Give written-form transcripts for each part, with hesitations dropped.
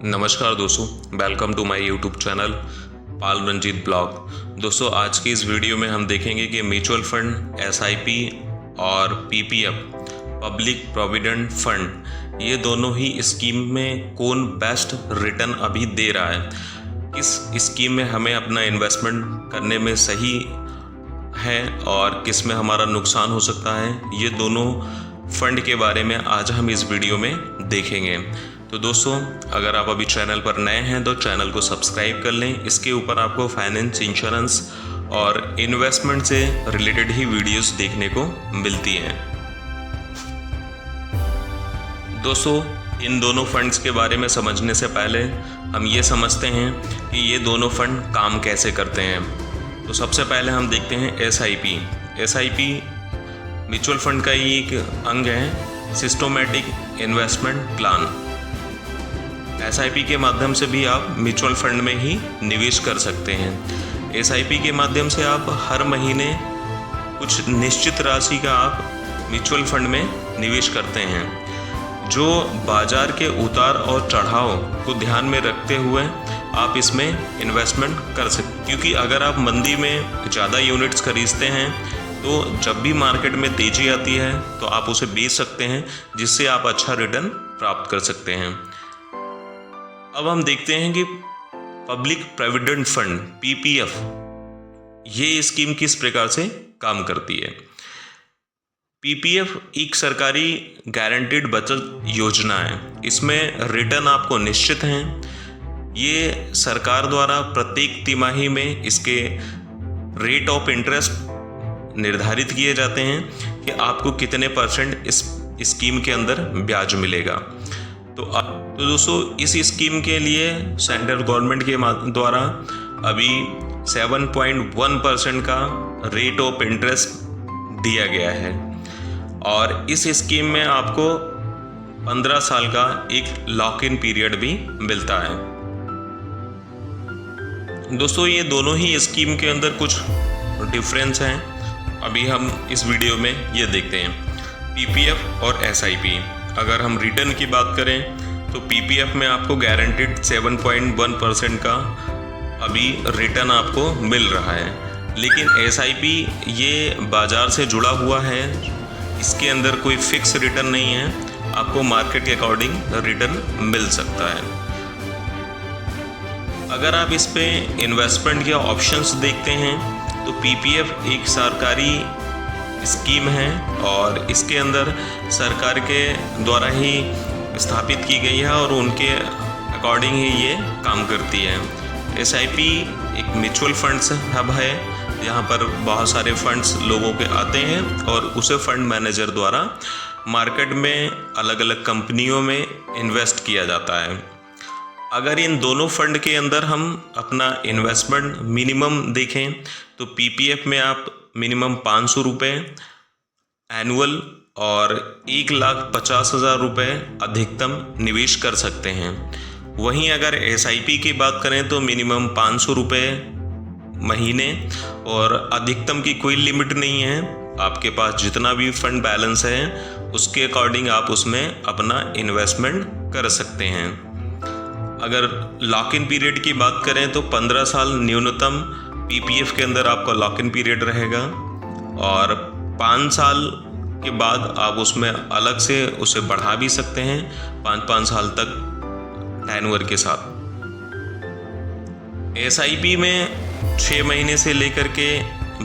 नमस्कार दोस्तों, welcome to my YouTube channel Pal Ranjit blog. दोस्तों, आज की इस वीडियो में हम देखेंगे कि म्यूचुअल फंड, एसआईपी और पीपीएफ, पब्लिक प्रोविडेंट फंड, ये दोनों ही स्कीम में कौन बेस्ट रिटर्न अभी दे रहा है, किस स्कीम में हमें अपना इन्वेस्टमेंट करने में सही है और किस में हमारा नुकसान हो सकता है, ये दोनों फंड के बारे में आज हम इस वीडियो में देखेंगे। तो दोस्तों, अगर आप अभी चैनल पर नए हैं तो चैनल को सब्सक्राइब कर लें। इसके ऊपर आपको फाइनेंस, इंश्योरेंस और इन्वेस्टमेंट से रिलेटेड ही वीडियोस देखने को मिलती हैं। दोस्तों, इन दोनों फंड्स के बारे में समझने से पहले हम ये समझते हैं कि ये दोनों फंड काम कैसे करते हैं। तो सबसे पहले हम देखते हैं एसआईपी। एसआईपी म्यूचुअल फंड का ही एक अंग है, सिस्टमैटिक इन्वेस्टमेंट प्लान। एसआईपी के माध्यम से भी आप म्यूचुअल फंड में ही निवेश कर सकते हैं। एसआईपी के माध्यम से आप हर महीने कुछ निश्चित राशि का आप म्यूचुअल फंड में निवेश करते हैं, जो बाजार के उतार और चढ़ाव को ध्यान में रखते हुए आप इसमें इन्वेस्टमेंट कर सकते। क्योंकि अगर आप मंदी में ज़्यादा यूनिट्स खरीदते हैं तो जब भी मार्केट में तेज़ी आती है तो आप उसे बेच सकते हैं, जिससे आप अच्छा रिटर्न प्राप्त कर सकते हैं। अब हम देखते हैं कि पब्लिक प्रोविडेंट फंड, पीपीएफ, ये स्कीम किस प्रकार से काम करती है। पीपीएफ एक सरकारी गारंटीड बचत योजना है। इसमें रिटर्न आपको निश्चित हैं। ये सरकार द्वारा प्रत्येक तिमाही में इसके रेट ऑफ इंटरेस्ट निर्धारित किए जाते हैं कि आपको कितने % इस स्कीम के अंदर ब्याज मिलेगा। तो दोस्तों, इस स्कीम के लिए सेंट्रल गवर्नमेंट के द्वारा अभी 7.1% का रेट ऑफ इंटरेस्ट दिया गया है और इस स्कीम में आपको 15 साल का एक लॉक इन पीरियड भी मिलता है। दोस्तों, ये दोनों ही स्कीम के अंदर कुछ डिफरेंस हैं, अभी हम इस वीडियो में ये देखते हैं। पीपीएफ और एसआईपी, अगर हम रिटर्न की बात करें तो पीपीएफ में आपको गारंटीड 7.1% का अभी रिटर्न आपको मिल रहा है, लेकिन एसआईपी ये बाज़ार से जुड़ा हुआ है, इसके अंदर कोई फिक्स रिटर्न नहीं है, आपको मार्केट के अकॉर्डिंग रिटर्न मिल सकता है। अगर आप इस पे इन्वेस्टमेंट के ऑप्शंस देखते हैं तो पीपीएफ एक सरकारी स्कीम है और इसके अंदर सरकार के द्वारा ही स्थापित की गई है और उनके अकॉर्डिंग ही ये काम करती है। एसआईपी एक म्यूचुअल फंड्स हब है, यहाँ पर बहुत सारे फंड्स लोगों के आते हैं और उसे फंड मैनेजर द्वारा मार्केट में अलग अलग कंपनियों में इन्वेस्ट किया जाता है। अगर इन दोनों फंड के अंदर हम अपना इन्वेस्टमेंट मिनिमम देखें तो पीपीएफ में आप मिनिमम 500 रुपये एनुअल और 1,50,000 रुपये अधिकतम निवेश कर सकते हैं। वहीं अगर एसआईपी की बात करें तो मिनिमम 500 रुपये महीने और अधिकतम की कोई लिमिट नहीं है। आपके पास जितना भी फंड बैलेंस है उसके अकॉर्डिंग आप उसमें अपना इन्वेस्टमेंट कर सकते हैं। अगर लॉक इन पीरियड की बात करें तो 15 साल न्यूनतम पीपीएफ के अंदर आपका लॉक इन पीरियड रहेगा और 5 साल के बाद आप उसमें अलग से उसे बढ़ा भी सकते हैं 5-5 साल तक टेन्योर के साथ। एसआईपी में 6 महीने से लेकर के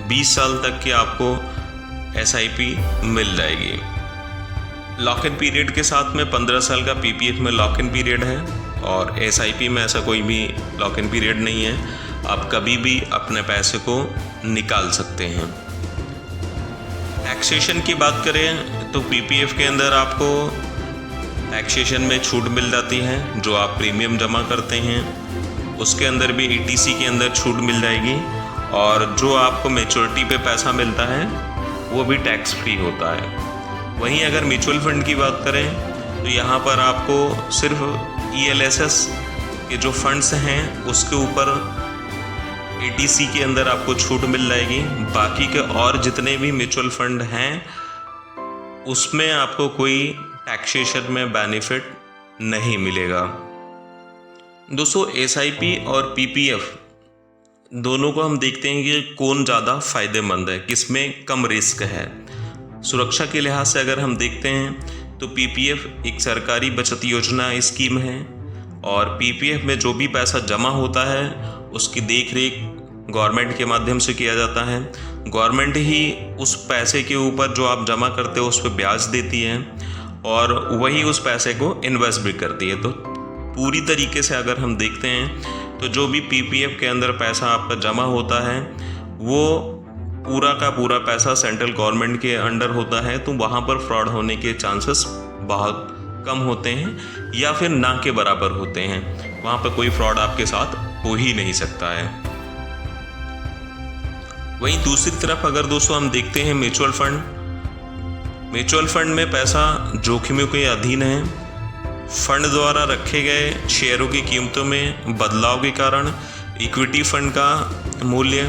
20 साल तक की आपको एसआईपी मिल जाएगी। लॉक इन पीरियड के साथ में 15 साल का पीपीएफ में लॉक इन पीरियड है और एसआईपी में ऐसा कोई भी लॉक इन पीरियड नहीं है। आप कभी भी अपने पैसे को निकाल सकते हैं। टैक्सेशन की बात करें तो पीपीएफ के अंदर आपको टैक्सेशन में छूट मिल जाती है। जो आप प्रीमियम जमा करते हैं उसके अंदर भी ईटीसी के अंदर छूट मिल जाएगी और जो आपको मैच्योरिटी पे पैसा मिलता है वो भी टैक्स फ्री होता है। वहीं अगर म्यूचुअल फंड की बात करें तो यहाँ पर आपको सिर्फ ईएलएसएस के जो फंड्स हैं उसके ऊपर एटीसी के अंदर आपको छूट मिल जाएगी। बाकी के और जितने भी म्यूचुअल फंड हैं उसमें आपको कोई टैक्सेशन में बेनिफिट नहीं मिलेगा। दोस्तों एसआईपी और पीपीएफ दोनों को हम देखते हैं कि कौन ज़्यादा फायदेमंद है, किसमें कम रिस्क है। सुरक्षा के लिहाज से अगर हम देखते हैं तो पीपीएफ एक सरकारी बचत योजना स्कीम है और पीपीएफ में जो भी पैसा जमा होता है उसकी देख रेख गवर्नमेंट के माध्यम से किया जाता है। गवर्नमेंट ही उस पैसे के ऊपर जो आप जमा करते हो उस पर ब्याज देती है और वही उस पैसे को इन्वेस्ट भी करती है। तो पूरी तरीके से अगर हम देखते हैं तो जो भी पीपीएफ के अंदर पैसा आपका जमा होता है वो पूरा का पूरा पैसा सेंट्रल गवर्नमेंट के अंडर होता है, तो वहाँ पर फ्रॉड होने के चांसेस बहुत कम होते हैं या फिर ना के बराबर होते हैं। वहाँ पर कोई फ्रॉड आपके साथ हो ही नहीं सकता है। वहीं दूसरी तरफ अगर दोस्तों हम देखते हैं म्यूचुअल फंड में पैसा जोखिमों के अधीन है। फंड द्वारा रखे गए शेयरों की कीमतों में बदलाव के कारण इक्विटी फंड का मूल्य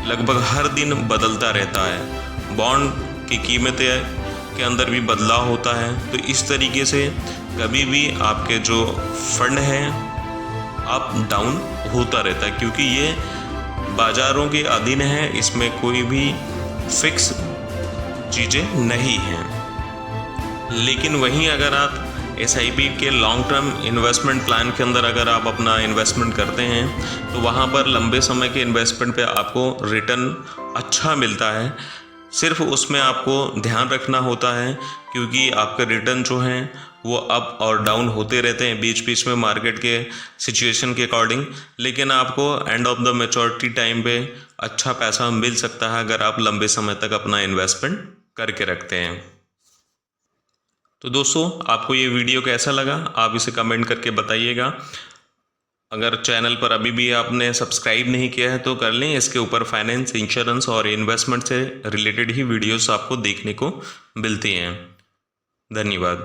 लगभग हर दिन बदलता रहता है। बॉन्ड की कीमतें के अंदर भी बदलाव होता है। तो इस तरीके से कभी भी आपके जो फंड है अप डाउन होता रहता है, क्योंकि ये बाज़ारों के अधीन है, इसमें कोई भी फिक्स चीज़ें नहीं हैं। लेकिन वहीं अगर आप एसआईपी के लॉन्ग टर्म इन्वेस्टमेंट प्लान के अंदर अगर आप अपना इन्वेस्टमेंट करते हैं तो वहाँ पर लंबे समय के इन्वेस्टमेंट पे आपको रिटर्न अच्छा मिलता है। सिर्फ उसमें आपको ध्यान रखना होता है क्योंकि आपके रिटर्न जो हैं वो अप और डाउन होते रहते हैं बीच बीच में मार्केट के सिचुएशन के अकॉर्डिंग, लेकिन आपको end of the maturity time पे अच्छा पैसा मिल सकता है अगर आप लंबे समय तक अपना इन्वेस्टमेंट करके रखते हैं। तो दोस्तों आपको ये वीडियो कैसा लगा आप इसे कमेंट करके बताइएगा। अगर चैनल पर अभी भी आपने सब्सक्राइब नहीं किया है तो कर लें। इसके ऊपर फाइनेंस, इंश्योरेंस और इन्वेस्टमेंट से रिलेटेड ही वीडियोस आपको देखने को मिलती हैं। धन्यवाद।